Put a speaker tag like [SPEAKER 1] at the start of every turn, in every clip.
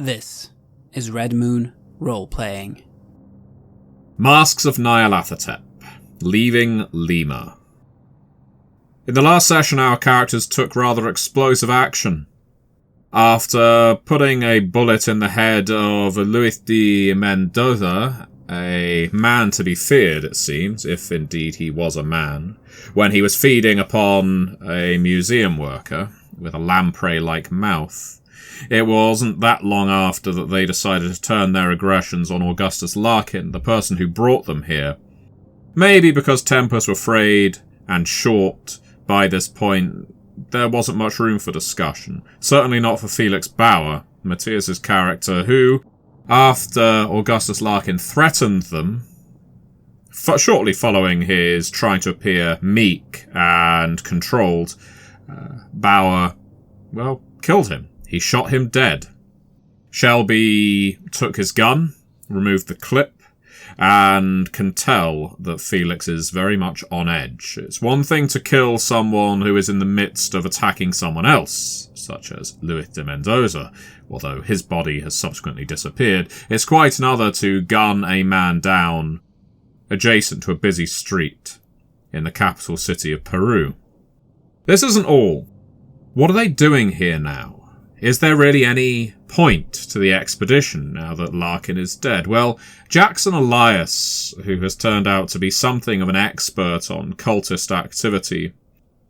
[SPEAKER 1] This is Red Moon Role-Playing.
[SPEAKER 2] Masks of Nyarlathotep, leaving Lima. In the last session, our characters took rather explosive action. After putting a bullet in the head of Luis de Mendoza, a man to be feared, it seems, if indeed he was a man, when he was feeding upon a museum worker with a lamprey-like mouth. It wasn't that long after that they decided to turn their aggressions on Augustus Larkin, the person who brought them here. Maybe because Templars were frayed and short by this point, there wasn't much room for discussion. Certainly not for Felix Bauer, Maciej's character, who, after Augustus Larkin threatened them, shortly following his trying to appear meek and controlled, Bauer, killed him. He shot him dead. Shelby took his gun, removed the clip, and can tell that Felix is very much on edge. It's one thing to kill someone who is in the midst of attacking someone else, such as Luis de Mendoza, although his body has subsequently disappeared. It's quite another to gun a man down adjacent to a busy street in the capital city of Peru. This isn't all. What are they doing here now? Is there really any point to the expedition now that Larkin is dead? Well, Jackson Elias, who has turned out to be something of an expert on cultist activity,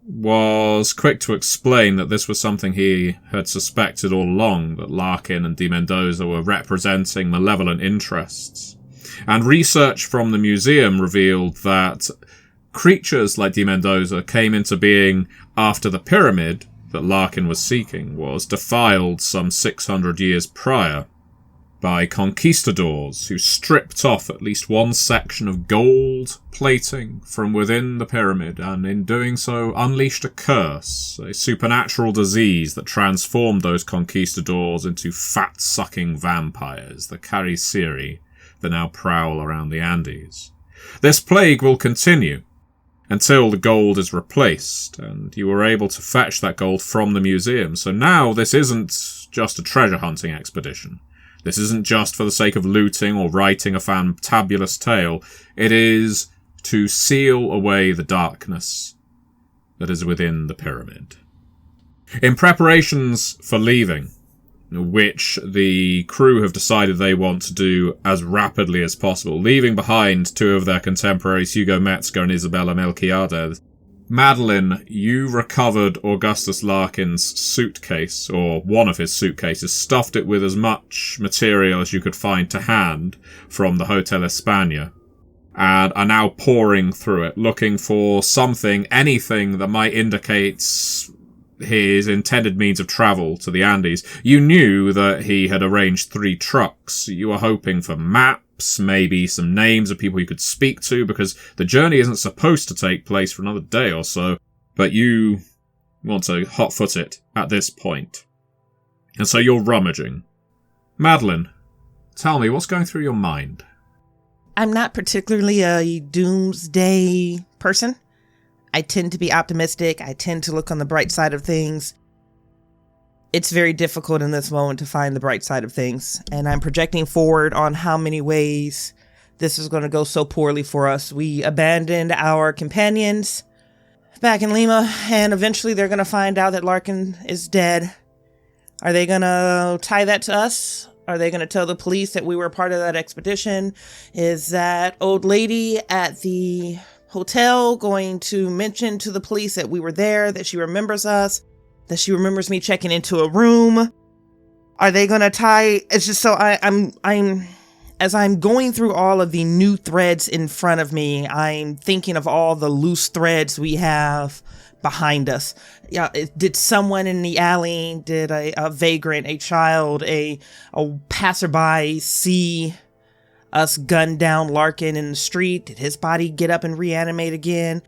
[SPEAKER 2] was quick to explain that this was something he had suspected all along, that Larkin and de Mendoza were representing malevolent interests. And research from the museum revealed that creatures like de Mendoza came into being after the pyramid that Larkin was seeking was defiled some 600 years prior by conquistadors who stripped off at least one section of gold plating from within the pyramid, and in doing so unleashed a curse, a supernatural disease that transformed those conquistadors into fat-sucking vampires, the Cariciri, that now prowl around the Andes. This plague will continue until the gold is replaced, and you were able to fetch that gold from the museum. So now this isn't just a treasure hunting expedition. This isn't just for the sake of looting or writing a fantabulous tale. It is to seal away the darkness that is within the pyramid. In preparations for leaving, which the crew have decided they want to do as rapidly as possible, leaving behind two of their contemporaries, Hugo Metzger and Isabella Melquiades. Madeline, you recovered Augustus Larkin's suitcase, or one of his suitcases, stuffed it with as much material as you could find to hand from the Hotel España, and are now poring through it, looking for something, anything that might indicate his intended means of travel to the Andes. You knew that he had arranged 3 trucks. You were hoping for maps, maybe some names of people you could speak to, because the journey isn't supposed to take place for another day or so, but you want to hot-foot it at this point. And so you're rummaging. Madeline, tell me, what's going through your mind?
[SPEAKER 3] I'm not particularly a doomsday person. I tend to be optimistic. I tend to look on the bright side of things. It's very difficult in this moment to find the bright side of things. And I'm projecting forward on how many ways this is going to go so poorly for us. We abandoned our companions back in Lima, and eventually they're going to find out that Larkin is dead. Are they going to tie that to us? Are they going to tell the police that we were part of that expedition? Is that old lady at the hotel going to mention to the police that we were there, that she remembers us, that she remembers me checking into a room? Are they gonna tie? It's just so I'm as I'm going through all of the new threads in front of me, I'm thinking of all the loose threads we have behind us. Yeah, did someone in the alley, did a vagrant, a child, a passerby see us gun down Larkin in the street? Did his body get up and reanimate again?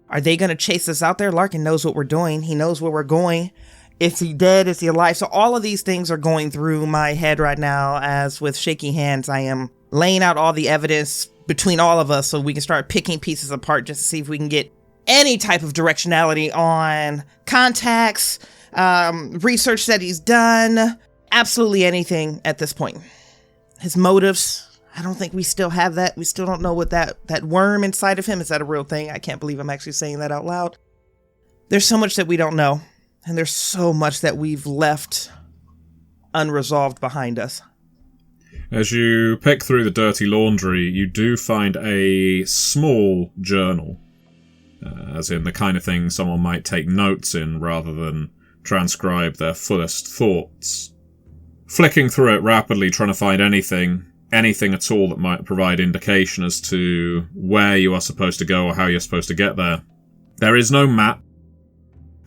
[SPEAKER 3] Are they going to chase us out there? Larkin knows what we're doing. He knows where we're going. Is he dead? Is he alive? So all of these things are going through my head right now, as with shaky hands, I am laying out all the evidence between all of us so we can start picking pieces apart just to see if we can get any type of directionality on contacts, research that he's done, Absolutely anything at this point. His motives, I don't think we still have that. We still don't know what that worm inside of him, is that a real thing? I can't believe I'm actually saying that out loud. There's so much that we don't know, and there's so much that we've left unresolved behind us.
[SPEAKER 2] As you pick through the dirty laundry, you do find a small journal, as in the kind of thing someone might take notes in rather than transcribe their fullest thoughts. Flicking through it rapidly, trying to find anything at all that might provide indication as to where you are supposed to go or how you're supposed to get there. There is no map.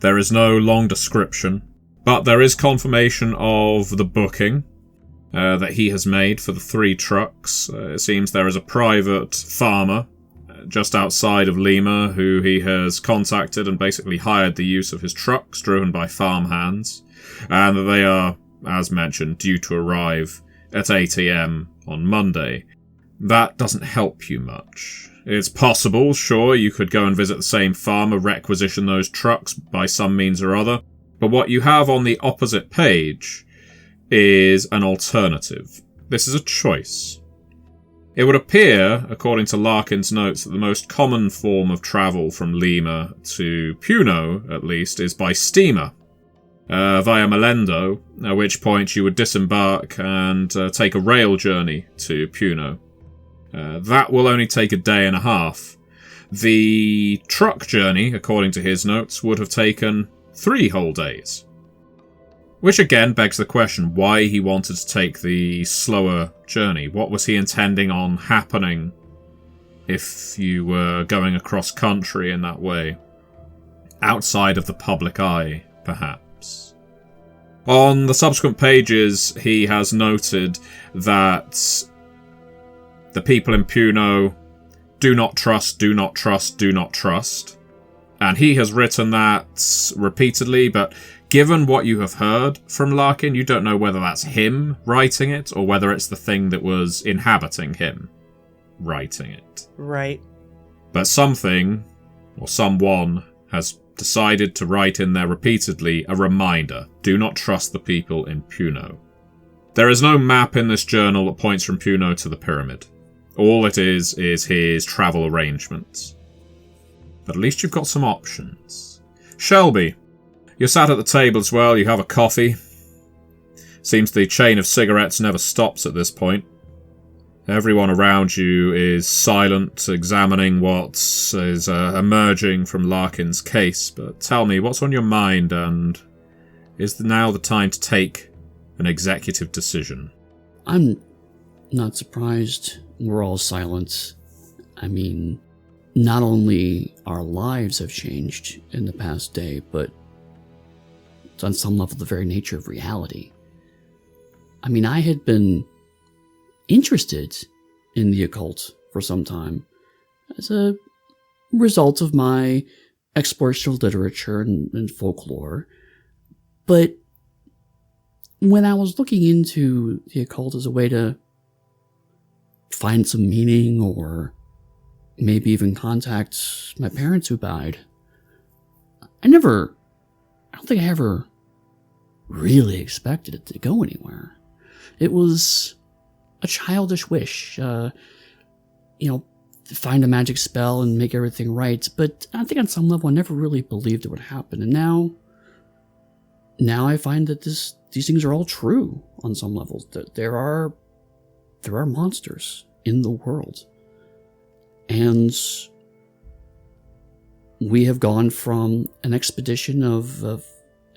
[SPEAKER 2] There is no long description, but there is confirmation of the booking that he has made for the 3 trucks. It seems there is a private farmer just outside of Lima who he has contacted and basically hired the use of his trucks driven by farmhands, and that they are, as mentioned, due to arrive at 8 a.m. on Monday. That doesn't help you much. It's possible, sure, you could go and visit the same farmer, requisition those trucks by some means or other, but what you have on the opposite page is an alternative. This is a choice. It would appear, according to Larkin's notes, that the most common form of travel from Lima to Puno, at least, is by steamer, via Melendo, at which point you would disembark and take a rail journey to Puno. That will only take a day and a half. The truck journey, according to his notes, would have taken 3 whole days. Which again begs the question why he wanted to take the slower journey. What was he intending on happening if you were going across country in that way? Outside of the public eye, perhaps. On the subsequent pages, he has noted that the people in Puno do not trust, do not trust, do not trust. And he has written that repeatedly, but given what you have heard from Larkin, you don't know whether that's him writing it or whether it's the thing that was inhabiting him writing it.
[SPEAKER 3] Right.
[SPEAKER 2] But something, or someone, has decided to write in there repeatedly a reminder. Do not trust the people in Puno. There is no map in this journal that points from Puno to the pyramid. All it is his travel arrangements. But at least you've got some options. Shelby, you're sat at the table as well, you have a coffee. Seems the chain of cigarettes never stops at this point. Everyone around you is silent, examining what is emerging from Larkin's case. But tell me, what's on your mind, and is now the time to take an executive decision?
[SPEAKER 1] I'm not surprised we're all silent. I mean, not only our lives have changed in the past day, but it's on some level the very nature of reality. I mean, I had been interested in the occult for some time as a result of my exploration of literature and folklore, but when I was looking into the occult as a way to find some meaning or maybe even contact my parents who died, I don't think I ever really expected it to go anywhere. It was a childish wish, find a magic spell and make everything right, but I think on some level I never really believed it would happen, and now I find that these things are all true on some levels, that there are monsters in the world. And we have gone from an expedition of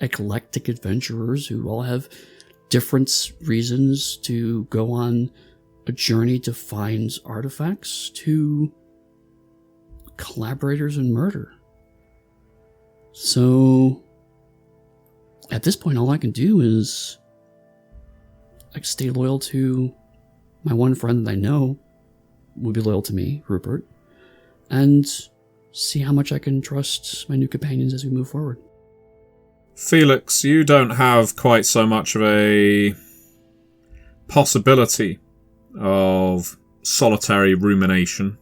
[SPEAKER 1] eclectic adventurers who all have different reasons to go on a journey to find artifacts to collaborators in murder. So at this point, all I can do is stay loyal to my one friend that I know would be loyal to me, Rupert, and see how much I can trust my new companions as we move forward.
[SPEAKER 2] Felix, you don't have quite so much of a possibility of solitary rumination,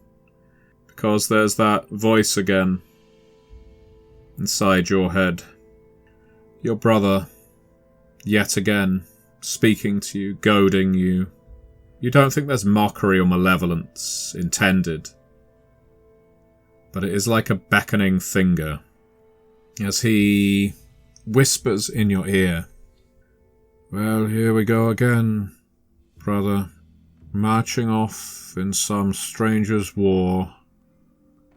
[SPEAKER 2] because there's that voice again inside your head. Your brother, yet again, speaking to you, goading you. You don't think there's mockery or malevolence intended. But it is like a beckoning finger as he whispers in your ear. Well, here we go again, brother. Marching off in some stranger's war,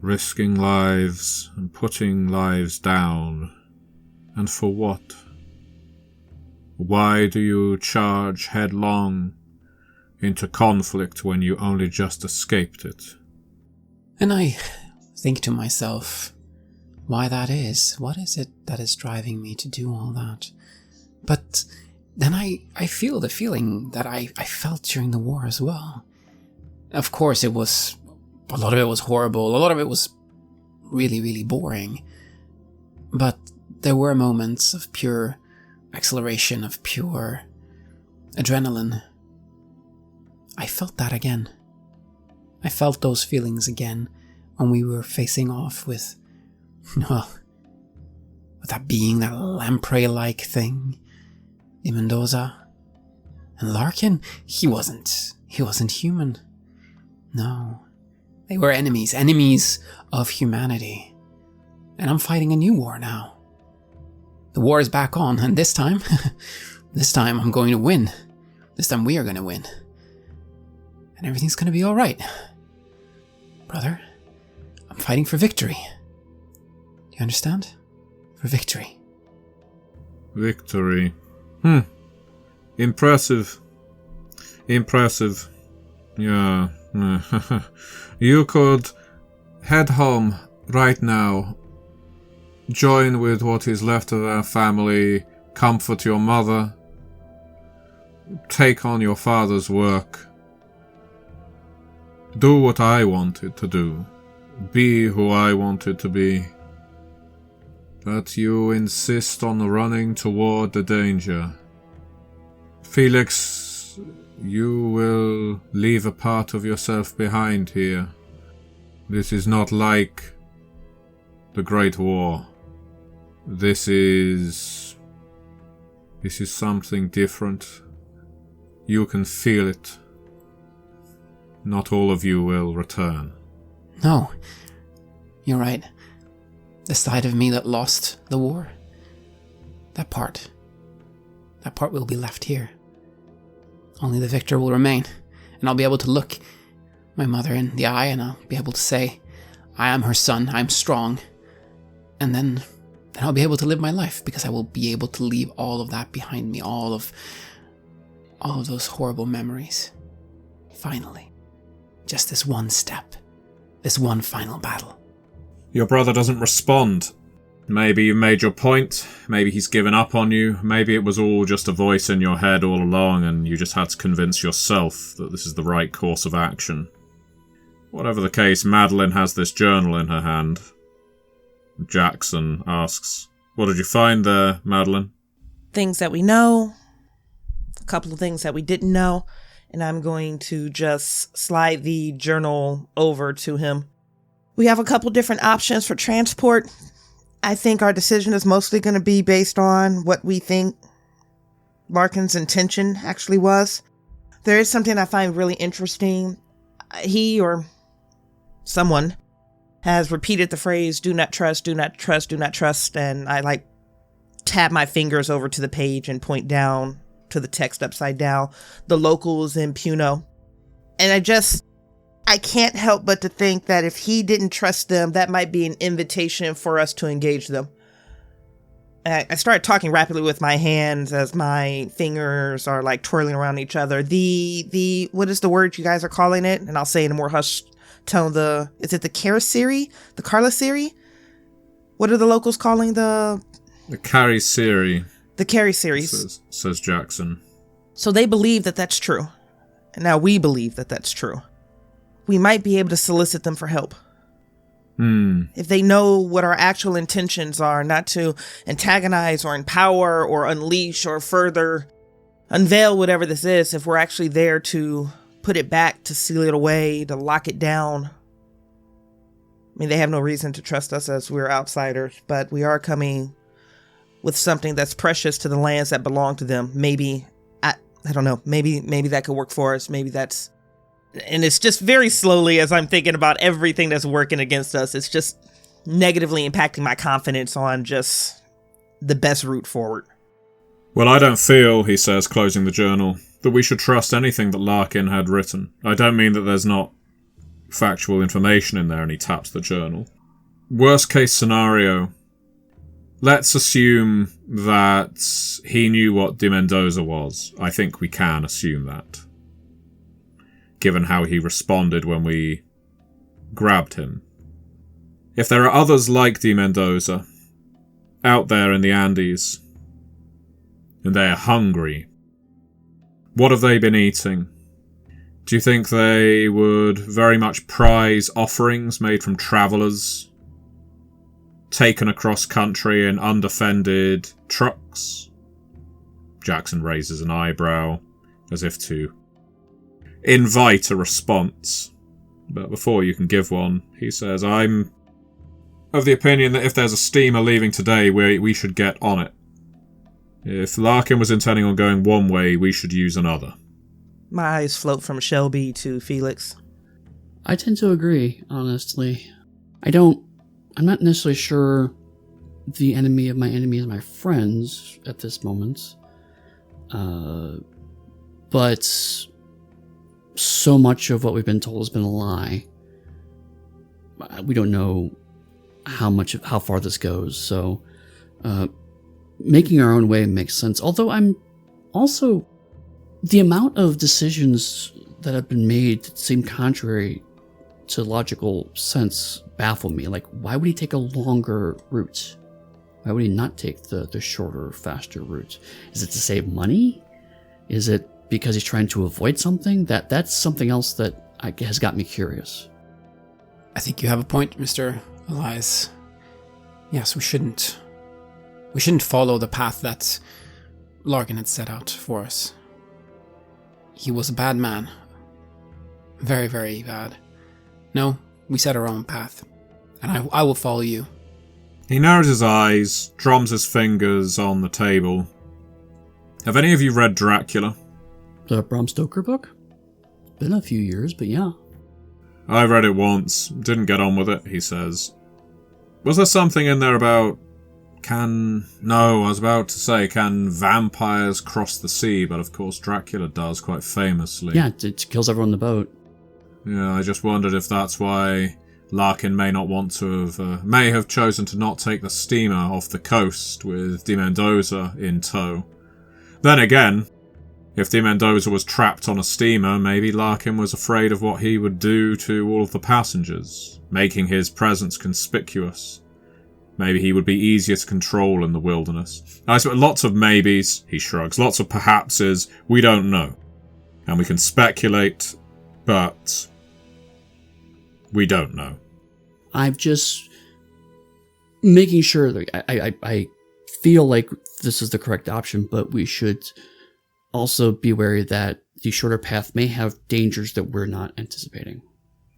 [SPEAKER 2] risking lives and putting lives down. And for what? Why do you charge headlong into conflict when you only just escaped it?
[SPEAKER 4] And I think to myself, why that is. What is it that is driving me to do all that? But then I feel the feeling that I felt during the war as well. Of course, a lot of it was horrible. A lot of it was really, really boring. But there were moments of pure exhilaration, of pure adrenaline. I felt that again. I felt those feelings again when we were facing off with that being, that lamprey-like thing, the Mendoza. And Larkin, he wasn't human. No. They were enemies of humanity. And I'm fighting a new war now. The war is back on, and this time I'm going to win. This time we are going to win. And everything's going to be alright. Brother, I'm fighting for victory. Do you understand? For victory.
[SPEAKER 2] Victory. Impressive. Yeah. You could head home right now. Join with what is left of our family. Comfort your mother. Take on your father's work. Do what I wanted to do. Be who I wanted to be. But you insist on running toward the danger. Felix, you will leave a part of yourself behind here. This is not like the Great War. This is something different. You can feel it. Not all of you will return.
[SPEAKER 4] No, you're right. The side of me that lost the war, that part will be left here. Only the victor will remain, and I'll be able to look my mother in the eye, and I'll be able to say, I am her son, I'm strong. And then I'll be able to live my life, because I will be able to leave all of that behind me, all of those horrible memories. Finally. Just this one step. This one final battle.
[SPEAKER 2] Your brother doesn't respond. Maybe you made your point. Maybe he's given up on you. Maybe it was all just a voice in your head all along and you just had to convince yourself that this is the right course of action. Whatever the case, Madeline has this journal in her hand. Jackson asks, "What did you find there, Madeline?"
[SPEAKER 3] Things that we know, a couple of things that we didn't know, and I'm going to just slide the journal over to him. We have a couple different options for transport. I think our decision is mostly going to be based on what we think Larkin's intention actually was. There is something I find really interesting. He or someone has repeated the phrase, do not trust, do not trust, do not trust. And I tab my fingers over to the page and point down to the text upside down, the locals in Puno. And I can't help but to think that if he didn't trust them, that might be an invitation for us to engage them. I started talking rapidly with my hands as my fingers are twirling around each other. The what is the word you guys are calling it? And I'll say in a more hushed tone, is it the Caraceri? The Carlaceri? What are the locals calling the
[SPEAKER 2] Cariceri.
[SPEAKER 3] The Cariceri,
[SPEAKER 2] says Jackson.
[SPEAKER 3] So they believe that that's true. And now we believe that that's true. We might be able to solicit them for help. If they know what our actual intentions are, not to antagonize or empower or unleash or further unveil whatever this is, if we're actually there to put it back, to seal it away, to lock it down. I mean, they have no reason to trust us as we're outsiders, but we are coming with something that's precious to the lands that belong to them. Maybe I don't know, maybe that could work for us. Maybe that's, and it's just very slowly as I'm thinking about everything that's working against us, it's just negatively impacting my confidence on just the best route forward.
[SPEAKER 2] Well, I don't feel, he says, closing the journal, that we should trust anything that Larkin had written. I don't mean that there's not factual information in there, and he taps the journal. Worst case scenario, let's assume that he knew what de Mendoza was. I think we can assume that, given how he responded when we grabbed him. If there are others like de Mendoza out there in the Andes, and they are hungry, what have they been eating? Do you think they would very much prize offerings made from travellers, taken across country in undefended trucks? Jackson raises an eyebrow, as if to invite a response. But before you can give one, he says, I'm of the opinion that if there's a steamer leaving today, we should get on it. If Larkin was intending on going one way, we should use another.
[SPEAKER 3] My eyes float from Shelby to Felix.
[SPEAKER 1] I tend to agree, honestly. I'm not necessarily sure the enemy of my enemy is my friends at this moment. But so much of what we've been told has been a lie. We don't know how far this goes, so making our own way makes sense. Although I'm also, the amount of decisions that have been made that seem contrary to logical sense baffle me. Like, why would he take a longer route? Why would he not take the shorter, faster route? Is it to save money? Is it because he's trying to avoid something? That's something else that has got me curious.
[SPEAKER 4] I think you have a point, Mr. Elias. Yes, we shouldn't follow the path that Larkin had set out for us. He was a bad man. Very, very bad. No, we set our own path. And I will follow you.
[SPEAKER 2] He narrows his eyes, drums his fingers on the table. Have any of you read Dracula?
[SPEAKER 1] The Bram Stoker book? Been a few years, but yeah.
[SPEAKER 2] I read it once, didn't get on with it, he says. Was there something in there about can vampires cross the sea? But of course Dracula does, quite famously.
[SPEAKER 1] Yeah, it kills everyone on the boat.
[SPEAKER 2] Yeah, I just wondered if that's why Larkin may have chosen to not take the steamer off the coast with de Mendoza in tow. Then again, if de Mendoza was trapped on a steamer, maybe Larkin was afraid of what he would do to all of the passengers, making his presence conspicuous. Maybe he would be easier to control in the wilderness. I suppose lots of maybes, he shrugs, lots of perhapses, we don't know. And we can speculate, but we don't know.
[SPEAKER 1] I'm just making sure that I feel like this is the correct option, but we should also be wary that the shorter path may have dangers that we're not anticipating.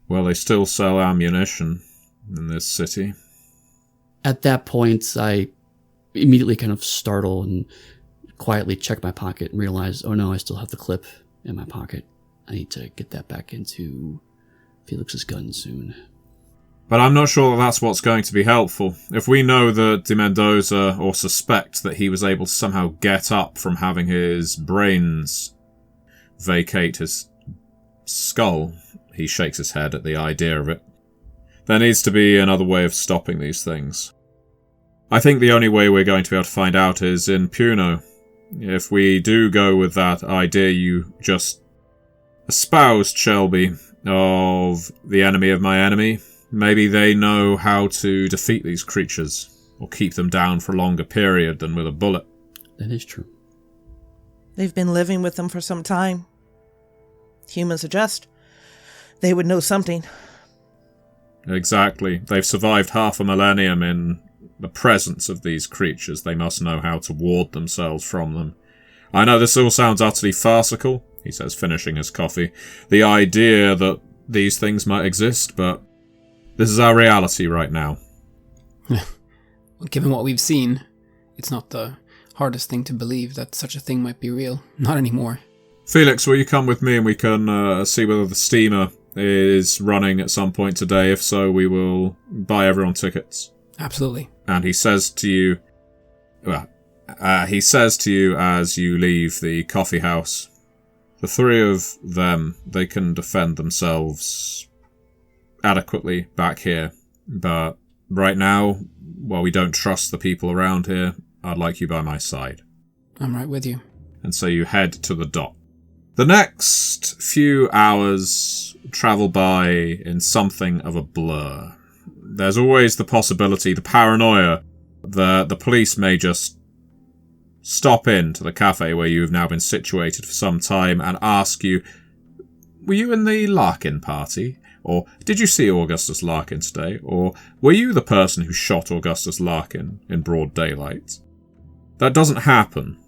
[SPEAKER 2] Well, they still sell ammunition in this city.
[SPEAKER 1] At that point, I immediately kind of startle and quietly check my pocket and realize, oh no, I still have the clip in my pocket. I need to get that back into Felix's gun soon.
[SPEAKER 2] But I'm not sure that that's what's going to be helpful. If we know that de Mendoza, or suspect that he was able to somehow get up from having his brains vacate his skull, he shakes his head at the idea of it. There needs to be another way of stopping these things. I think the only way we're going to be able to find out is in Puno. If we do go with that idea you just espoused, Shelby, of the enemy of my enemy, maybe they know how to defeat these creatures, or keep them down for a longer period than with a bullet.
[SPEAKER 1] That is true.
[SPEAKER 3] They've been living with them for some time. Humans adjust. They would know something.
[SPEAKER 2] Exactly. They've survived half a millennium in the presence of these creatures. They must know how to ward themselves from them. I know this all sounds utterly farcical, he says, finishing his coffee. The idea that these things might exist, but this is our reality right now.
[SPEAKER 4] Well, given what we've seen, it's not the hardest thing to believe that such a thing might be real. Not anymore.
[SPEAKER 2] Felix, will you come with me and we can see whether the steamer is running at some point today? If so, we will buy everyone tickets.
[SPEAKER 4] Absolutely.
[SPEAKER 2] And he says to you, as you leave the coffee house, the three of them, they can defend themselves adequately back here. But right now, while we don't trust the people around here, I'd like you by my side.
[SPEAKER 4] I'm right with you.
[SPEAKER 2] And so you head to the dock. The next few hours travel by in something of a blur. There's always the possibility, the paranoia, that the police may just stop in to the cafe where you've now been situated for some time and ask you, were you in the Larkin party? Or did you see Augustus Larkin today? Or were you the person who shot Augustus Larkin in broad daylight? That doesn't happen.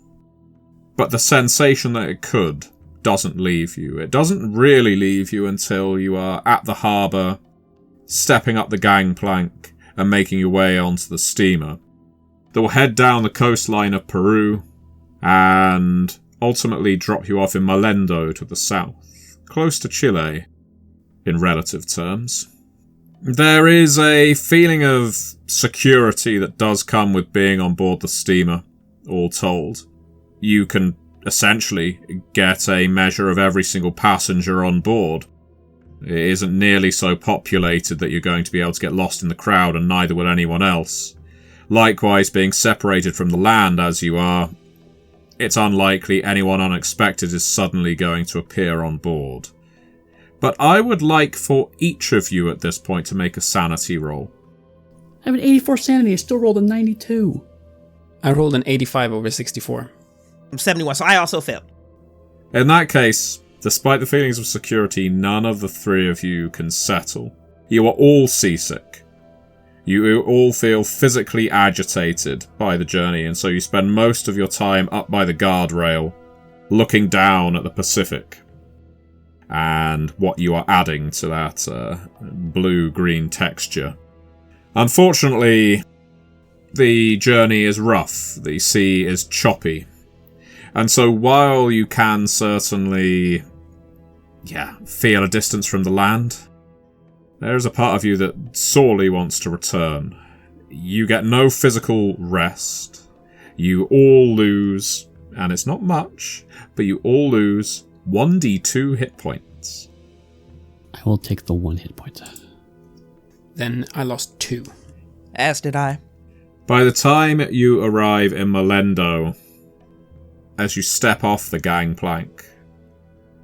[SPEAKER 2] But the sensation that it could doesn't leave you. It doesn't really leave you until you are at the harbour, stepping up the gangplank and making your way onto the steamer that will head down the coastline of Peru and ultimately drop you off in Melendo to the south, close to Chile in relative terms. There is a feeling of security that does come with being on board the steamer, all told. You can essentially get a measure of every single passenger on board. It isn't nearly so populated that you're going to be able to get lost in the crowd, and neither will anyone else. Likewise, being separated from the land as you are, it's unlikely anyone unexpected is suddenly going to appear on board. But I would like for each of you at this point to make a sanity roll.
[SPEAKER 1] I have an 84 sanity. I still rolled a 92.
[SPEAKER 4] I rolled an 85 over 64.
[SPEAKER 3] I'm 71, so I also failed.
[SPEAKER 2] In that case, despite the feelings of security, none of the three of you can settle. You are all seasick. You all feel physically agitated by the journey, and so you spend most of your time up by the guardrail, looking down at the Pacific, and what you are adding to that blue-green texture. Unfortunately, the journey is rough, the sea is choppy, and so while you can certainly, feel a distance from the land, there is a part of you that sorely wants to return. You get no physical rest. You all lose, and it's not much, but you all lose 1d2 hit points.
[SPEAKER 1] I will take the 1 hit point.
[SPEAKER 4] Then I lost 2.
[SPEAKER 3] As did I.
[SPEAKER 2] By the time you arrive in Melendo, as you step off the gangplank,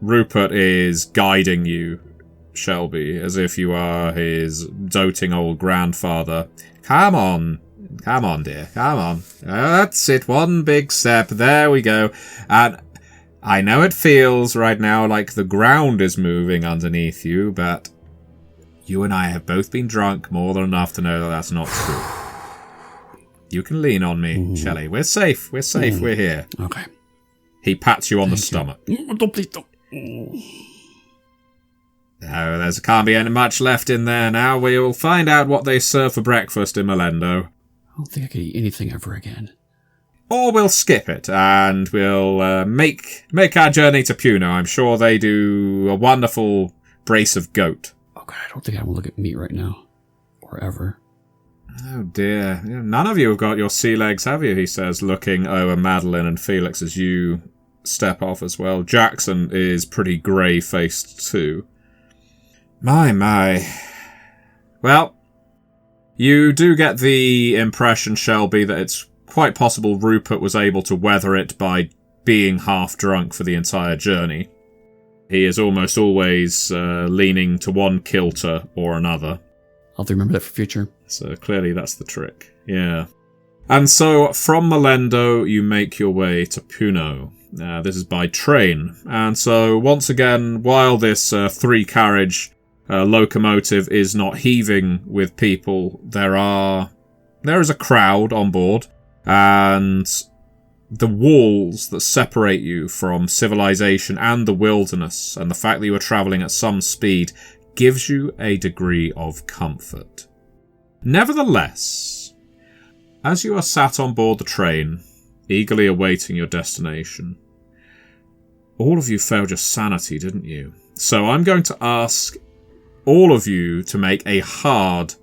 [SPEAKER 2] Rupert is guiding you, Shelby, as if you are his doting old grandfather. Come on, dear, come on. That's it, one big step, there we go. And I know it feels right now like the ground is moving underneath you, but you and I have both been drunk more than enough to know that that's not true. You can lean on me, Shelley. We're safe, we're here.
[SPEAKER 1] Okay.
[SPEAKER 2] He pats you on the stomach.
[SPEAKER 1] Don't, please don't.
[SPEAKER 2] No, there can't be any much left in there now. We will find out what they serve for breakfast in Melendo.
[SPEAKER 1] I don't think I could eat anything ever again.
[SPEAKER 2] Or we'll skip it, and we'll make our journey to Puno. I'm sure they do a wonderful brace of goat.
[SPEAKER 1] Okay, I don't think I want to look at meat right now. Or ever.
[SPEAKER 2] Oh dear. None of you have got your sea legs, have you? He says, looking over Madeline and Felix as you step off as well. Jackson is pretty grey-faced too. My. Well, you do get the impression, Shelby, that it's quite possible Rupert was able to weather it by being half drunk for the entire journey. He is almost always leaning to one kilter or another.
[SPEAKER 1] I'll have to remember that for future.
[SPEAKER 2] So clearly that's the trick. Yeah. And so from Melendo, you make your way to Puno. This is by train. And so once again, while this 3-carriage locomotive is not heaving with people, there is a crowd on board, and the walls that separate you from civilization and the wilderness, and the fact that you are travelling at some speed, gives you a degree of comfort. Nevertheless, as you are sat on board the train, eagerly awaiting your destination, all of you failed your sanity, didn't you? So I'm going to ask all of you to make a hard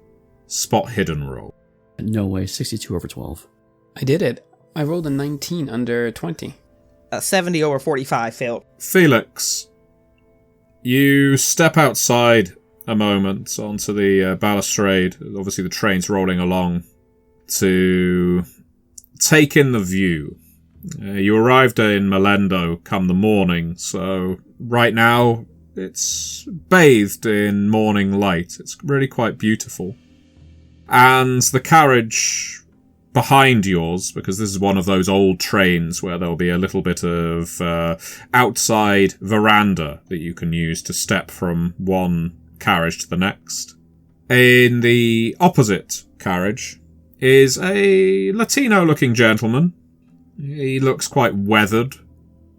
[SPEAKER 2] spot hidden roll.
[SPEAKER 1] No way, 62 over 12.
[SPEAKER 4] I did it. I rolled a 19 under 20.
[SPEAKER 3] 70 over 45 failed.
[SPEAKER 2] Felix, you step outside a moment onto the balustrade. Obviously the train's rolling along to take in the view. You arrived in Melendo come the morning, so right now it's bathed in morning light. It's really quite beautiful. And the carriage behind yours, because this is one of those old trains where there'll be a little bit of outside veranda that you can use to step from one carriage to the next. In the opposite carriage is a Latino-looking gentleman. He looks quite weathered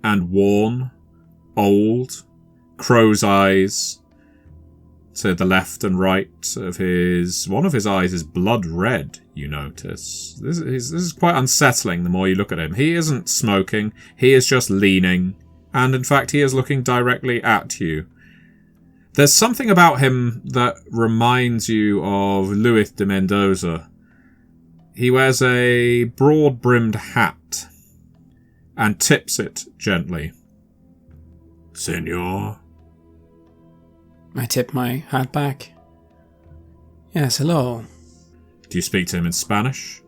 [SPEAKER 2] and worn, old, crow's eyes. To the left and right of one of his eyes is blood red, you notice. This is quite unsettling the more you look at him. He isn't smoking, he is just leaning, and in fact he is looking directly at you. There's something about him that reminds you of Luis de Mendoza. He wears a broad-brimmed hat and tips it gently. Senor?
[SPEAKER 4] I tip my hat back. Yes, hello.
[SPEAKER 2] Do you speak to him in Spanish?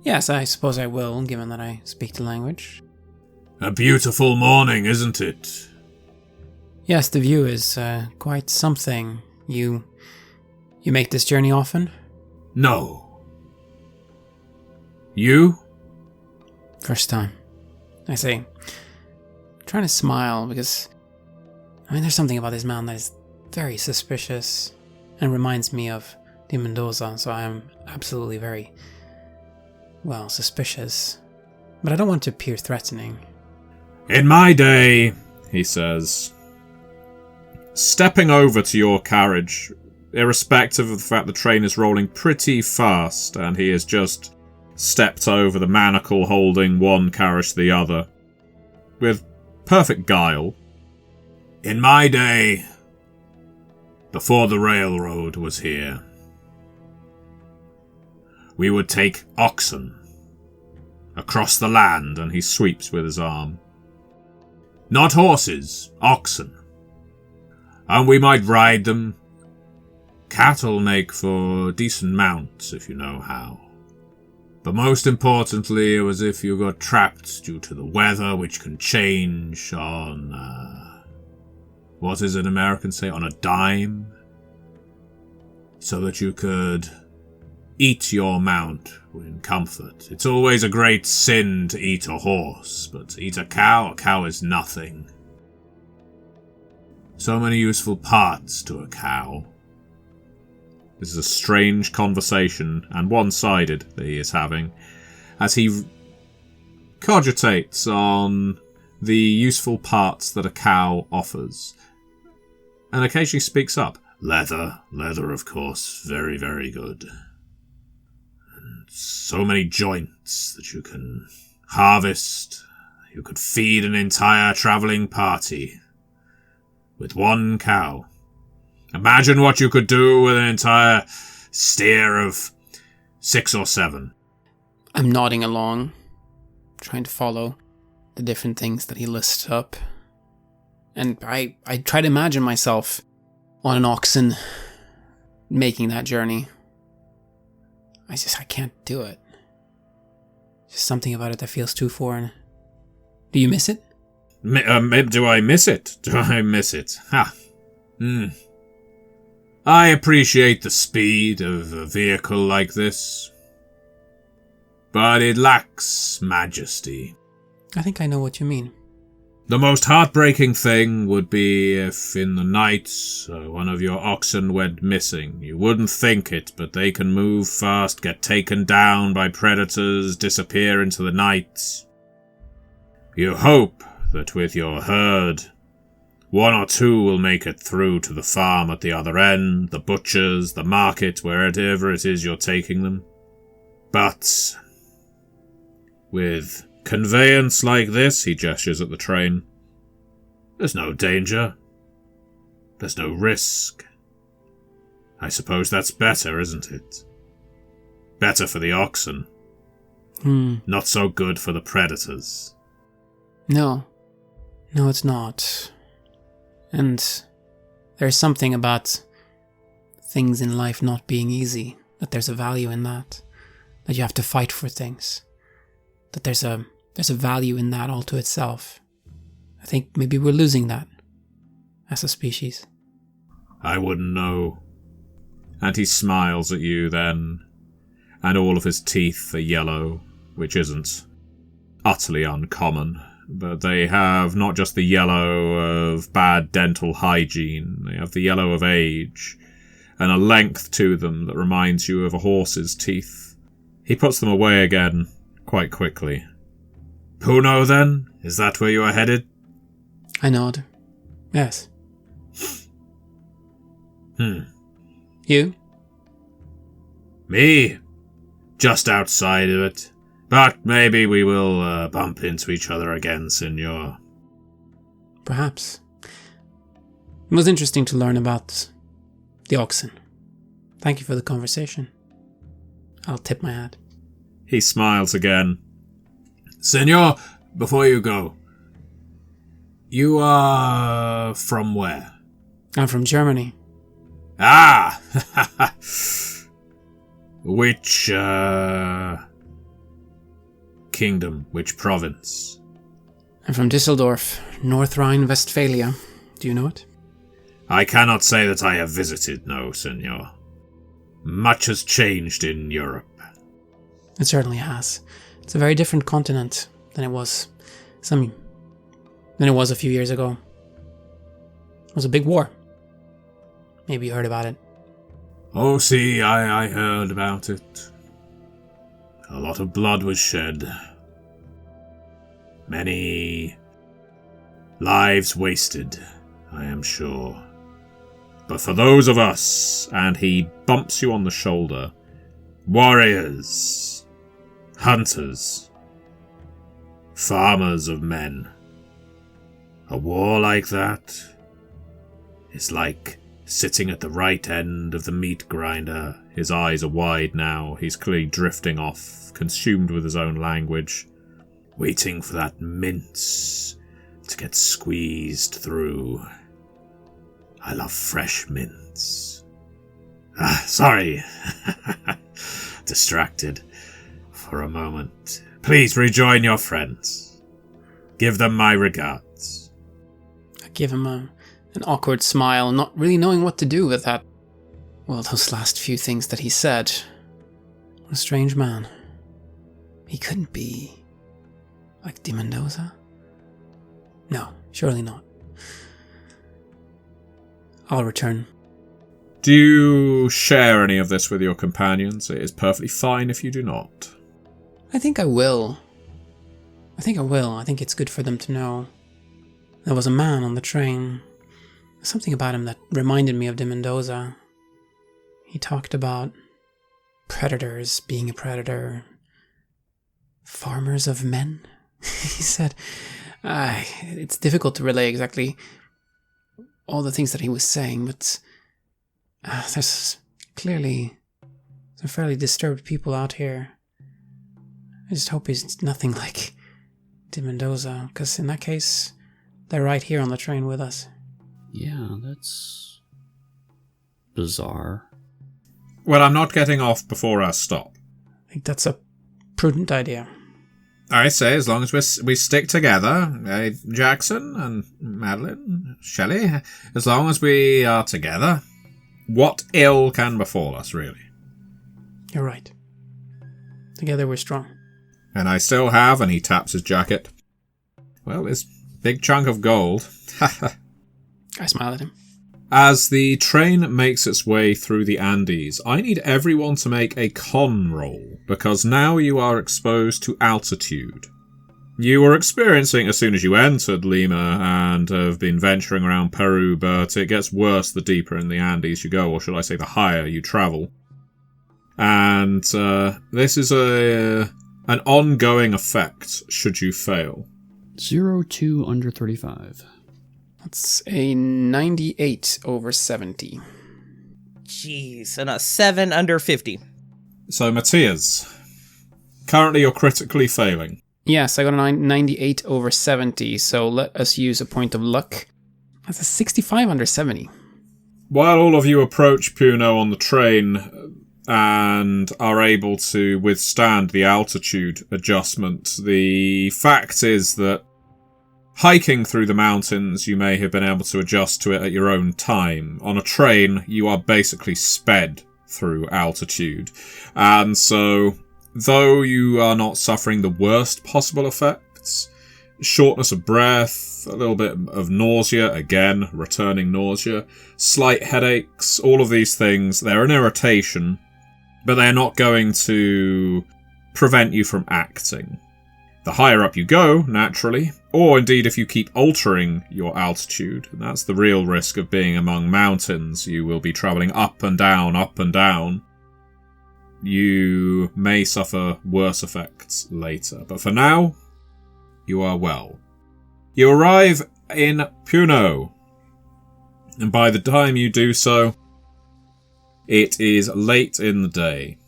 [SPEAKER 4] Yes, I suppose I will, given that I speak the language.
[SPEAKER 2] A beautiful morning, isn't it?
[SPEAKER 4] Yes, the view is quite something. You make this journey often?
[SPEAKER 2] No. You?
[SPEAKER 4] First time. I say. I'm trying to smile because, there's something about this man that is very suspicious and reminds me of de Mendoza, so I am absolutely very, suspicious. But I don't want to appear threatening.
[SPEAKER 2] In my day, he says, stepping over to your carriage, irrespective of the fact the train is rolling pretty fast and he has just stepped over the manacle holding one carriage to the other, with perfect guile. In my day, before the railroad was here, we would take oxen across the land, and he sweeps with his arm. Not horses, oxen. And we might ride them. Cattle make for decent mounts, if you know how. But most importantly, it was if you got trapped due to the weather, which can change on, what does an American say? On a dime? So that you could eat your mount in comfort. It's always a great sin to eat a horse, but to eat a cow is nothing. So many useful parts to a cow. This is a strange conversation, and one-sided, that he is having, as he cogitates on the useful parts that a cow offers, and occasionally speaks up. Leather, of course, very, very good. And so many joints that you can harvest. You could feed an entire travelling party with one cow. Imagine what you could do with an entire steer of 6 or 7.
[SPEAKER 4] I'm nodding along, trying to follow the different things that he lists up. And I try to imagine myself on an oxen making that journey. I can't do it. Just something about it that feels too foreign. Do you miss it?
[SPEAKER 2] Do I miss it? Do I miss it? Ha. I appreciate the speed of a vehicle like this, but it lacks majesty.
[SPEAKER 4] I think I know what you mean.
[SPEAKER 2] The most heartbreaking thing would be if in the night one of your oxen went missing. You wouldn't think it, but they can move fast, get taken down by predators, disappear into the night. You hope that with your herd, 1 or 2 will make it through to the farm at the other end, the butcher's, the market, wherever it is you're taking them. But with conveyance like this, he gestures at the train, There's no danger. There's no risk. I suppose that's better, isn't it? Better for the oxen. Not so good for the predators.
[SPEAKER 4] No, it's not. And there's something about things in life not being easy, that there's a value in that you have to fight for things, that there's a value in that all to itself. I think maybe we're losing that as a species.
[SPEAKER 2] I wouldn't know. And he smiles at you then, and all of his teeth are yellow, which isn't utterly uncommon, but they have not just the yellow of bad dental hygiene, they have the yellow of age, and a length to them that reminds you of a horse's teeth. He puts them away again, quite quickly. Puno, then? Is that where you are headed?
[SPEAKER 4] I nod. Yes. You?
[SPEAKER 2] Me? Just outside of it. But maybe we will bump into each other again, senor.
[SPEAKER 4] Perhaps. It was interesting to learn about the oxen. Thank you for the conversation. I'll tip my hat.
[SPEAKER 2] He smiles again. Senor, before you go, you are from where?
[SPEAKER 4] I'm from Germany.
[SPEAKER 2] Ah! Which, kingdom? Which province?
[SPEAKER 4] I'm from Düsseldorf, North Rhine-Westphalia. Do you know it?
[SPEAKER 2] I cannot say that I have visited, no, senor. Much has changed in Europe.
[SPEAKER 4] It certainly has. It's a very different continent than it was a few years ago. It was a big war. Maybe you heard about it.
[SPEAKER 2] Oh, see, I heard about it. A lot of blood was shed. Many lives wasted, I am sure. But for those of us, and he bumps you on the shoulder, warriors, hunters, farmers of men, a war like that is like sitting at the right end of the meat grinder. His eyes are wide now. He's clearly drifting off, consumed with his own language, waiting for that mince to get squeezed through. I love fresh mince. Sorry. Distracted for a moment. Please rejoin your friends. Give them my regards.
[SPEAKER 4] I give him an awkward smile, not really knowing what to do with that. Well, those last few things that he said. What a strange man. He couldn't be like de Mendoza? No, surely not. I'll return.
[SPEAKER 2] Do you share any of this with your companions? It is perfectly fine if you do not.
[SPEAKER 4] I think I will. I think it's good for them to know. There was a man on the train. Something about him that reminded me of de Mendoza. He talked about predators being a predator. Farmers of men, he said. It's difficult to relay exactly all the things that he was saying, but there's clearly some fairly disturbed people out here. I just hope he's nothing like de Mendoza, because in that case, they're right here on the train with us.
[SPEAKER 1] Yeah, that's bizarre.
[SPEAKER 2] Well, I'm not getting off before our stop.
[SPEAKER 4] I think that's a prudent idea.
[SPEAKER 2] I say, as long as we stick together, Jackson and Madeline, Shelley, as long as we are together, what ill can befall us, really?
[SPEAKER 4] You're right. Together we're strong.
[SPEAKER 2] And I still have, and he taps his jacket, well, this big chunk of gold.
[SPEAKER 4] I smile at him.
[SPEAKER 2] As the train makes its way through the Andes, I need everyone to make a con roll, because now you are exposed to altitude. You were experiencing as soon as you entered Lima and have been venturing around Peru, but it gets worse the deeper in the Andes you go, or should I say the higher you travel. And this is an ongoing effect should you fail.
[SPEAKER 1] 0 to under 35.
[SPEAKER 4] That's a 98 over 70.
[SPEAKER 3] Jeez, and a 7 under 50.
[SPEAKER 2] So, Maciej, currently you're critically failing.
[SPEAKER 4] Yes, I got a 98 over 70, so let us use a point of luck. That's a 65 under 70.
[SPEAKER 2] While all of you approach Puno on the train and are able to withstand the altitude adjustment, the fact is that hiking through the mountains, you may have been able to adjust to it at your own time. On a train, you are basically sped through altitude. And so, though you are not suffering the worst possible effects, shortness of breath, a little bit of nausea, again, returning nausea, slight headaches, all of these things, they're an irritation, but they're not going to prevent you from acting. The higher up you go, naturally, or indeed if you keep altering your altitude, and that's the real risk of being among mountains, you will be travelling up and down, you may suffer worse effects later. But for now, you are well. You arrive in Puno, and by the time you do so, it is late in the day.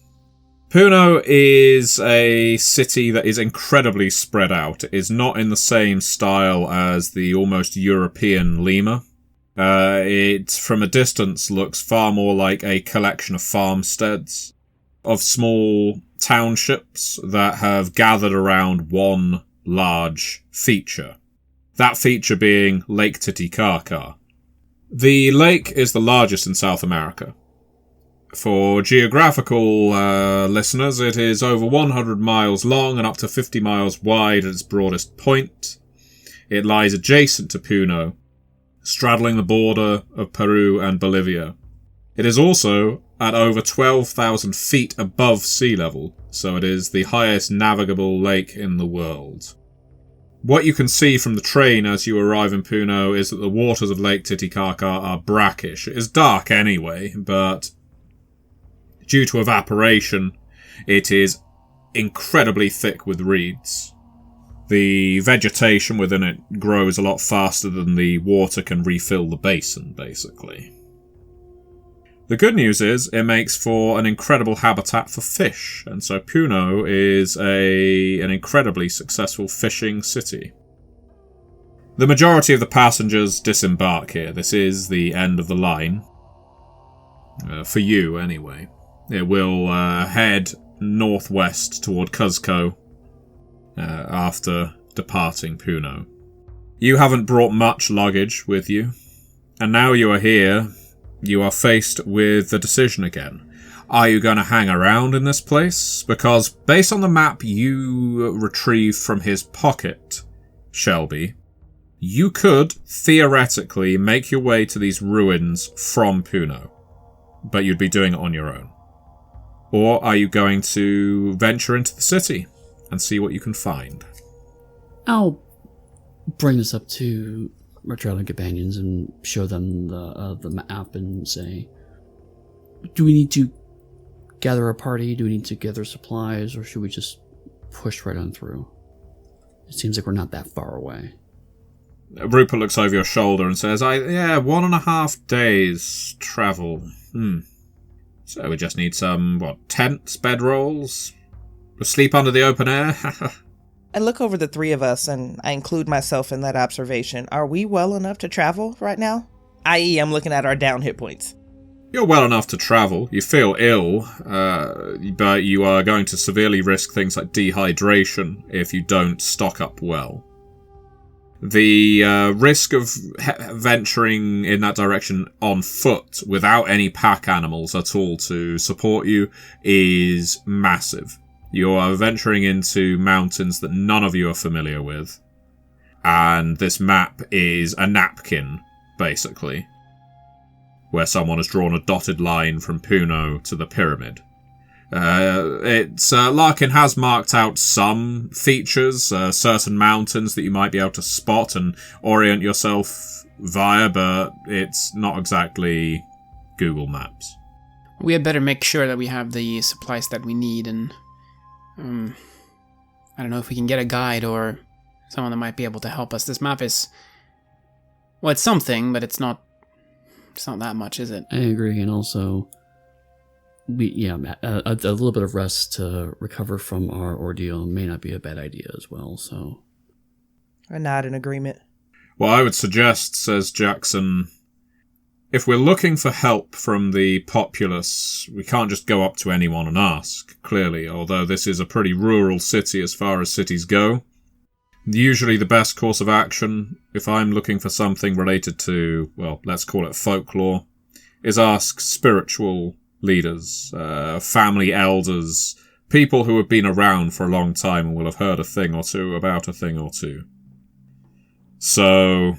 [SPEAKER 2] Puno is a city that is incredibly spread out. It is not in the same style as the almost European Lima. It, from a distance, looks far more like a collection of farmsteads, of small townships that have gathered around one large feature. That feature being Lake Titicaca. The lake is the largest in South America. For geographical listeners, it is over 100 miles long and up to 50 miles wide at its broadest point. It lies adjacent to Puno, straddling the border of Peru and Bolivia. It is also at over 12,000 feet above sea level, so it is the highest navigable lake in the world. What you can see from the train as you arrive in Puno is that the waters of Lake Titicaca are brackish. It is dark anyway, but due to evaporation, it is incredibly thick with reeds. The vegetation within it grows a lot faster than the water can refill the basin, basically. The good news is it makes for an incredible habitat for fish, and so Puno is an incredibly successful fishing city. The majority of the passengers disembark here. This is the end of the line. For you, anyway. It will head northwest toward Cuzco after departing Puno. You haven't brought much luggage with you, and now you are here, you are faced with the decision again. Are you going to hang around in this place? Because based on the map you retrieved from his pocket, Shelby, you could theoretically make your way to these ruins from Puno, but you'd be doing it on your own. Or are you going to venture into the city and see what you can find?
[SPEAKER 1] I'll bring this up to our traveling companions and show them the map and say, do we need to gather a party? Do we need to gather supplies? Or should we just push right on through? It seems like we're not that far away.
[SPEAKER 2] Rupert looks over your shoulder and says, 1.5 days travel. So we just need some, tents, bedrolls? We'll sleep under the open air?
[SPEAKER 3] I look over the three of us and I include myself in that observation. Are we well enough to travel right now? I.e., I'm looking at our down hit points.
[SPEAKER 2] You're well enough to travel. You feel ill, but you are going to severely risk things like dehydration if you don't stock up well. The risk of venturing in that direction on foot without any pack animals at all to support you is massive. You are venturing into mountains that none of you are familiar with. And this map is a napkin, basically, where someone has drawn a dotted line from Puno to the pyramid. Larkin has marked out some features, certain mountains that you might be able to spot and orient yourself via, but it's not exactly Google Maps.
[SPEAKER 4] We had better make sure that we have the supplies that we need, and I don't know if we can get a guide or someone that might be able to help us. This map is, Well, it's something, but it's not that much, is it?
[SPEAKER 1] I agree, and also, a little bit of rest to recover from our ordeal may not be a bad idea as well, so...
[SPEAKER 3] I nod in agreement.
[SPEAKER 2] Well, I would suggest, says Jackson, if we're looking for help from the populace, we can't just go up to anyone and ask, clearly, although this is a pretty rural city as far as cities go. Usually the best course of action, if I'm looking for something related to, well, let's call it folklore, is ask spiritual leaders, family elders, people who have been around for a long time and will have heard a thing or two about a thing or two. So,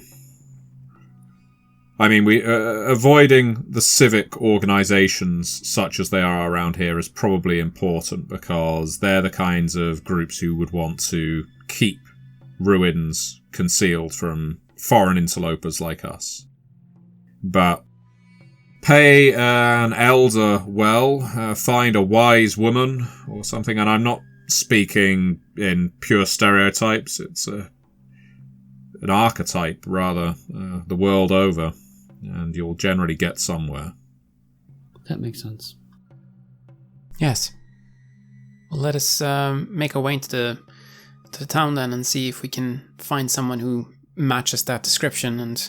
[SPEAKER 2] I mean, avoiding the civic organisations such as they are around here is probably important because they're the kinds of groups who would want to keep ruins concealed from foreign interlopers like us. But pay an elder well, find a wise woman or something, and I'm not speaking in pure stereotypes, it's an archetype rather, the world over, and you'll generally get somewhere.
[SPEAKER 1] That makes sense.
[SPEAKER 4] Yes. Well, let us make our way to the town then and see if we can find someone who matches that description and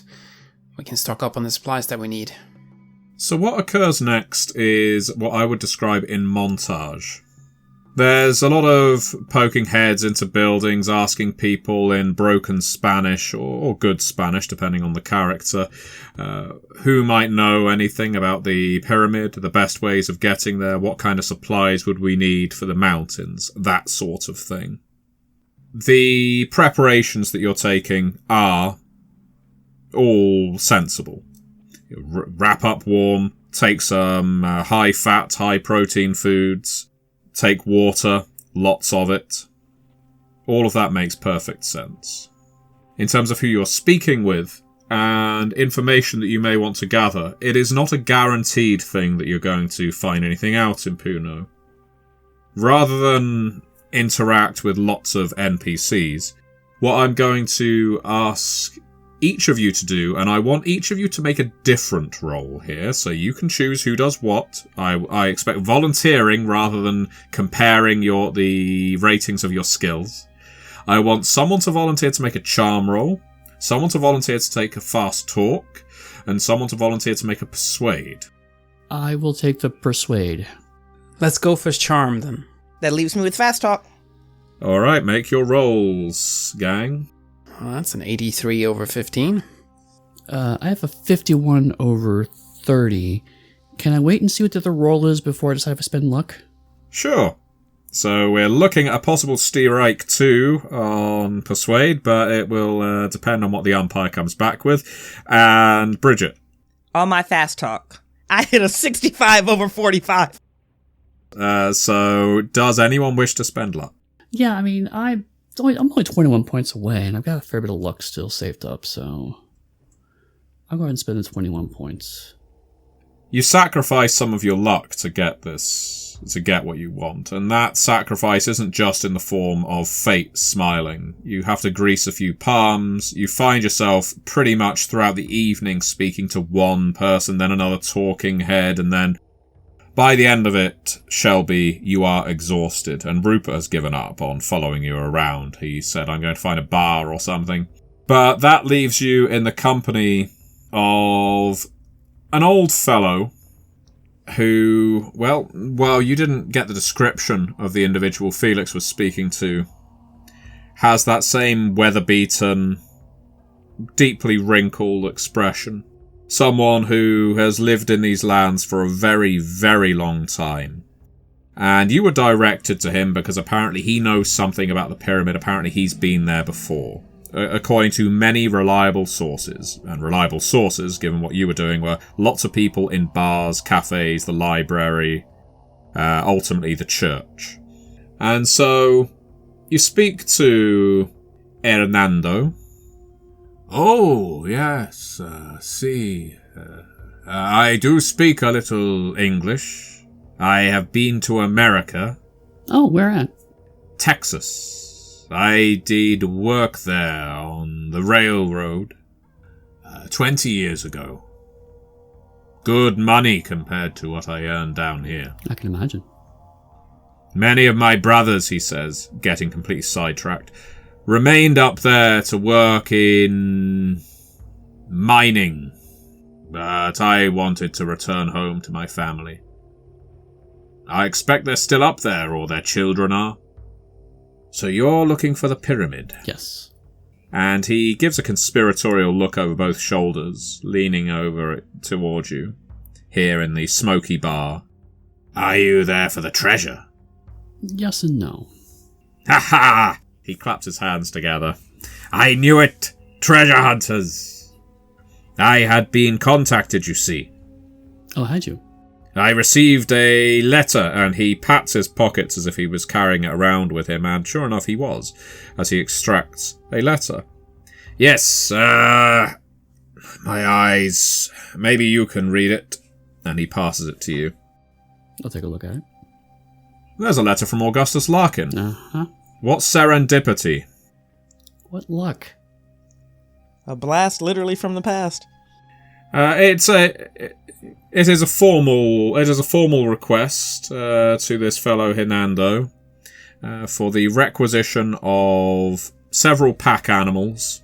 [SPEAKER 4] we can stock up on the supplies that we need.
[SPEAKER 2] So what occurs next is what I would describe in montage. There's a lot of poking heads into buildings, asking people in broken Spanish or good Spanish, depending on the character, who might know anything about the pyramid, the best ways of getting there, what kind of supplies would we need for the mountains, that sort of thing. The preparations that you're taking are all sensible. Wrap up warm, take some high-fat, high-protein foods, take water, lots of it. All of that makes perfect sense. In terms of who you're speaking with and information that you may want to gather, it is not a guaranteed thing that you're going to find anything out in Puno. Rather than interact with lots of NPCs, what I'm going to ask each of you to do, and I want each of you to make a different role here, so you can choose who does what. I expect volunteering rather than comparing the ratings of your skills. I want someone to volunteer to make a charm roll, someone to volunteer to take a fast talk, and someone to volunteer to make a persuade.
[SPEAKER 1] I will take the persuade.
[SPEAKER 4] Let's go for charm then.
[SPEAKER 3] That leaves me with fast talk.
[SPEAKER 2] Alright, make your rolls, gang.
[SPEAKER 4] Well, that's an 83 over 15.
[SPEAKER 1] I have a 51 over 30. Can I wait and see what the other roll is before I decide if I spend luck?
[SPEAKER 2] Sure. So we're looking at a possible Steerike 2 on Persuade, but it will depend on what the umpire comes back with. And Bridgett.
[SPEAKER 3] On my fast talk, I hit a 65 over 45.
[SPEAKER 2] So does anyone wish to spend luck?
[SPEAKER 1] Yeah, I mean, I'm only 21 points away, and I've got a fair bit of luck still saved up, so I'll go ahead and spend the 21 points.
[SPEAKER 2] You sacrifice some of your luck to get what you want, and that sacrifice isn't just in the form of fate smiling. You have to grease a few palms, you find yourself pretty much throughout the evening speaking to one person, then another talking head, and then by the end of it, Shelby, you are exhausted, and Rupert has given up on following you around. He said, I'm going to find a bar or something. But that leaves you in the company of an old fellow who, well, you didn't get the description of the individual Felix was speaking to, has that same weather-beaten, deeply wrinkled expression. Someone who has lived in these lands for a very, very long time. And you were directed to him because apparently he knows something about the pyramid. Apparently he's been there before. According to many reliable sources. And reliable sources, given what you were doing, were lots of people in bars, cafes, the library, ultimately the church. And so you speak to Hernando. Oh, yes, I do speak a little English. I have been to America.
[SPEAKER 1] Oh, where at?
[SPEAKER 2] Texas. I did work there on the railroad. 20 years ago. Good money compared to what I earned down here.
[SPEAKER 1] I can imagine.
[SPEAKER 2] Many of my brothers, he says, getting completely sidetracked, remained up there to work in mining. But I wanted to return home to my family. I expect they're still up there, or their children are. So you're looking for the pyramid?
[SPEAKER 1] Yes.
[SPEAKER 2] And he gives a conspiratorial look over both shoulders, leaning over it towards you, here in the smoky bar. Are you there for the treasure?
[SPEAKER 1] Yes and no.
[SPEAKER 2] Ha ha! He claps his hands together. I knew it! Treasure hunters! I had been contacted, you see.
[SPEAKER 1] Oh, had you?
[SPEAKER 2] I received a letter, and he pats his pockets as if he was carrying it around with him, and sure enough he was, as he extracts a letter. Yes, my eyes. Maybe you can read it. And he passes it to you.
[SPEAKER 1] I'll take a look at it.
[SPEAKER 2] There's a letter from Augustus Larkin.
[SPEAKER 1] Uh-huh.
[SPEAKER 2] What serendipity.
[SPEAKER 1] What luck.
[SPEAKER 3] A blast literally from the past.
[SPEAKER 2] It is a formal request to this fellow Hernando for the requisition of several pack animals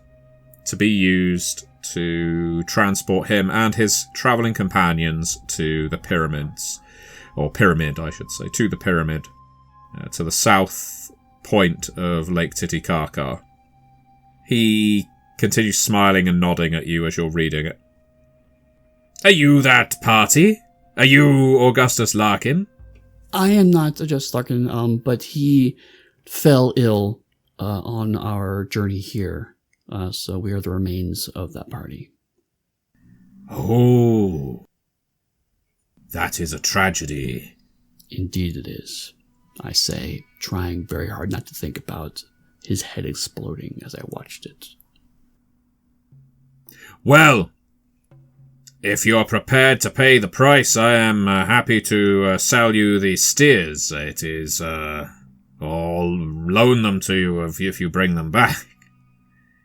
[SPEAKER 2] to be used to transport him and his travelling companions to the pyramids, or pyramid, I should say, to the pyramid, to the south point of Lake Titicaca. He continues smiling and nodding at you as you're reading it. Are you that party? Are you Augustus Larkin?
[SPEAKER 1] I am not just Larkin, but he fell ill on our journey here. So we are the remains of that party.
[SPEAKER 2] Oh, that is a tragedy.
[SPEAKER 1] Indeed it is, I say, trying very hard not to think about his head exploding as I watched it.
[SPEAKER 2] Well, if you're prepared to pay the price, I am happy to sell you the steers. It is, or loan them to you if you bring them back.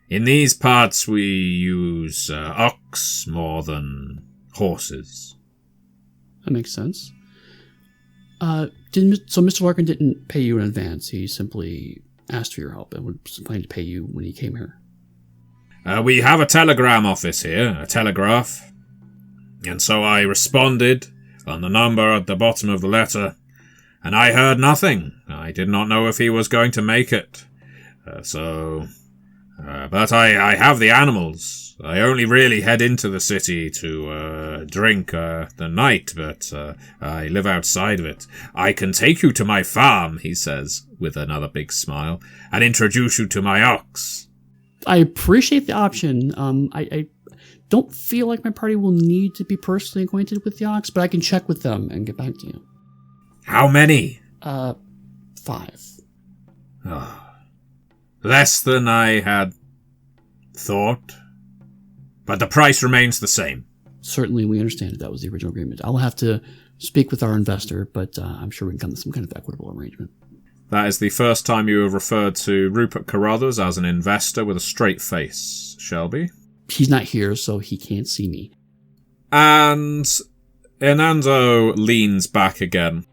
[SPEAKER 2] In these parts, we use ox more than horses.
[SPEAKER 1] That makes sense. So Mr. Larkin didn't pay you in advance. He simply asked for your help and was planning to pay you when he came here.
[SPEAKER 2] We have a telegram office here, a telegraph. And so I responded on the number at the bottom of the letter, and I heard nothing. I did not know if he was going to make it. But I have the animals. I only really head into the city to drink the night, but I live outside of it. I can take you to my farm, he says, with another big smile, and introduce you to my ox.
[SPEAKER 1] I appreciate the option. I don't feel like my party will need to be personally acquainted with the ox, but I can check with them and get back to you.
[SPEAKER 2] How many?
[SPEAKER 1] 5.
[SPEAKER 2] Oh. Less than I had thought. But the price remains the same.
[SPEAKER 1] Certainly, we understand that was the original agreement. I'll have to speak with our investor, but I'm sure we can come to some kind of equitable arrangement.
[SPEAKER 2] That is the first time you have referred to Rupert Carruthers as an investor with a straight face, Shelby.
[SPEAKER 1] He's not here, so he can't see me.
[SPEAKER 2] And Hernando leans back again.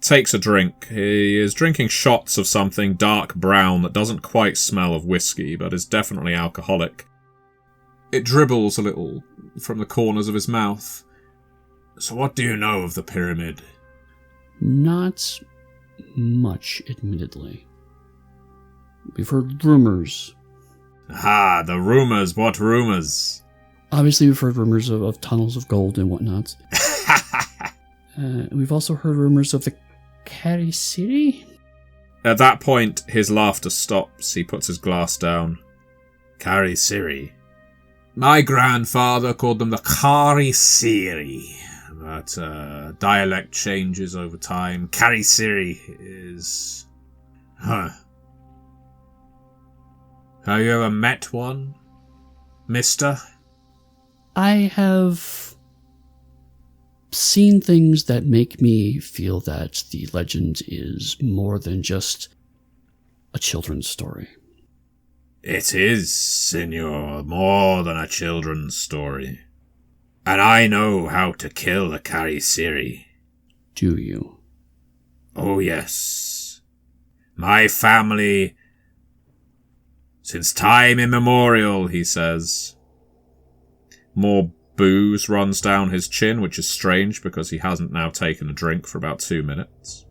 [SPEAKER 2] Takes a drink. He is drinking shots of something dark brown that doesn't quite smell of whiskey, but is definitely alcoholic. It dribbles a little from the corners of his mouth. So what do you know of the pyramid?
[SPEAKER 1] Not much, admittedly. We've heard rumors.
[SPEAKER 2] Ah, the rumors. What rumors?
[SPEAKER 1] Obviously, we've heard rumors of tunnels of gold and whatnot. We've also heard rumors of the Carry City?
[SPEAKER 2] At that point, his laughter stops. He puts his glass down. Carry City. My grandfather called them the Carry City, but dialect changes over time. Carry City is... Huh. Have you ever met one, mister?
[SPEAKER 1] I have seen things that make me feel that the legend is more than just a children's story.
[SPEAKER 2] It is, Signor, more than a children's story. And I know how to kill a Cariciri.
[SPEAKER 1] Do you?
[SPEAKER 2] Oh, yes. My family, since time immemorial, he says. More booze runs down his chin, which is strange because he hasn't now taken a drink for about 2 minutes.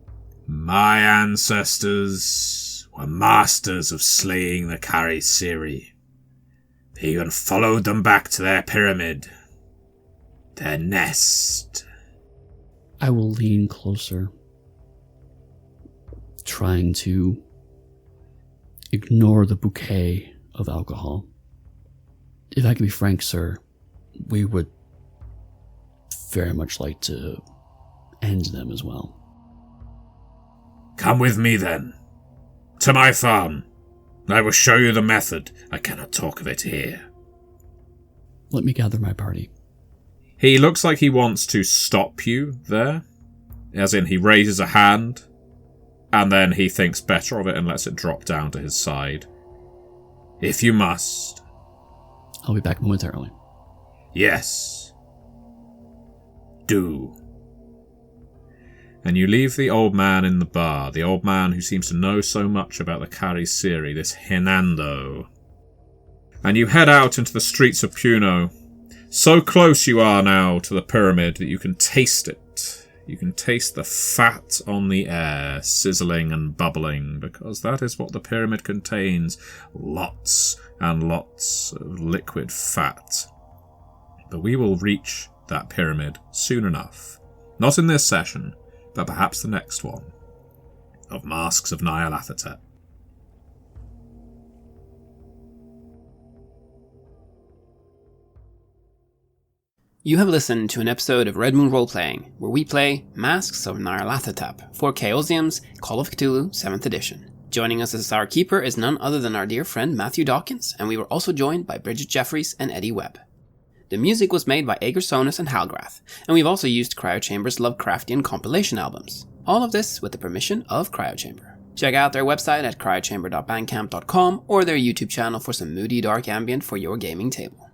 [SPEAKER 2] My ancestors were masters of slaying the Cariciri. They even followed them back to their pyramid, their nest.
[SPEAKER 1] I will lean closer, trying to ignore the bouquet of alcohol. If I can be frank, sir, we would very much like to end them as well.
[SPEAKER 2] Come with me then, to my farm. I will show you the method. I cannot talk of it here.
[SPEAKER 1] Let me gather my party.
[SPEAKER 2] He looks like he wants to stop you there, as in he raises a hand, and then he thinks better of it and lets it drop down to his side. If you must.
[SPEAKER 1] I'll be back momentarily.
[SPEAKER 2] Yes. Do. And you leave the old man in the bar, the old man who seems to know so much about the Cariciri, this Hernando. And you head out into the streets of Puno. So close you are now to the pyramid that you can taste it. You can taste the fat on the air, sizzling and bubbling, because that is what the pyramid contains. Lots and lots of liquid fat. But we will reach that pyramid soon enough. Not in this session, but perhaps the next one, of Masks of Nyarlathotep.
[SPEAKER 4] You have listened to an episode of Red Moon Roleplaying, where we play Masks of Nyarlathotep for Chaosium's Call of Cthulhu 7th edition. Joining us as our keeper is none other than our dear friend Matthew Dawkins, and we were also joined by Bridgett, Jeffries, and Eddy, Webb. The music was made by Ager Sonus and Halgrath, and we've also used Cryochamber's Lovecraftian compilation albums. All of this with the permission of Cryochamber. Check out their website at cryochamber.bandcamp.com or their YouTube channel for some moody dark ambient for your gaming table.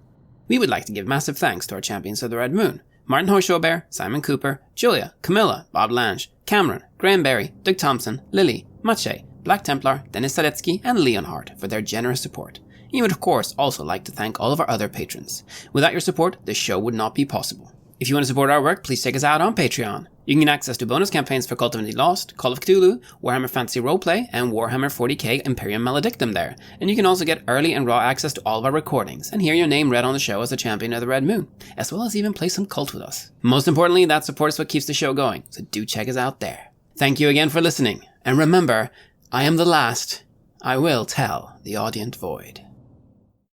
[SPEAKER 4] We would like to give massive thanks to our champions of the Red Moon: Martin Heuschober, Simon Cooper, Julia, Camilla, Bob Lange, Cameron, Graham Barey, Doug Thomson, Lily, Maciej, Black Templar, Dennis Sadecki, and Leonhardt for their generous support. We would of course also like to thank all of our other patrons. Without your support, this show would not be possible. If you want to support our work, please check us out on Patreon. You can get access to bonus campaigns for Cult of the Lost, Call of Cthulhu, Warhammer Fantasy Roleplay, and Warhammer 40k Imperium Maledictum there. And you can also get early and raw access to all of our recordings, and hear your name read on the show as a champion of the Red Moon, as well as even play some Cult with us. Most importantly, that support is what keeps the show going, so do check us out there. Thank you again for listening, and remember, I am the last. I will tell the Audient Void.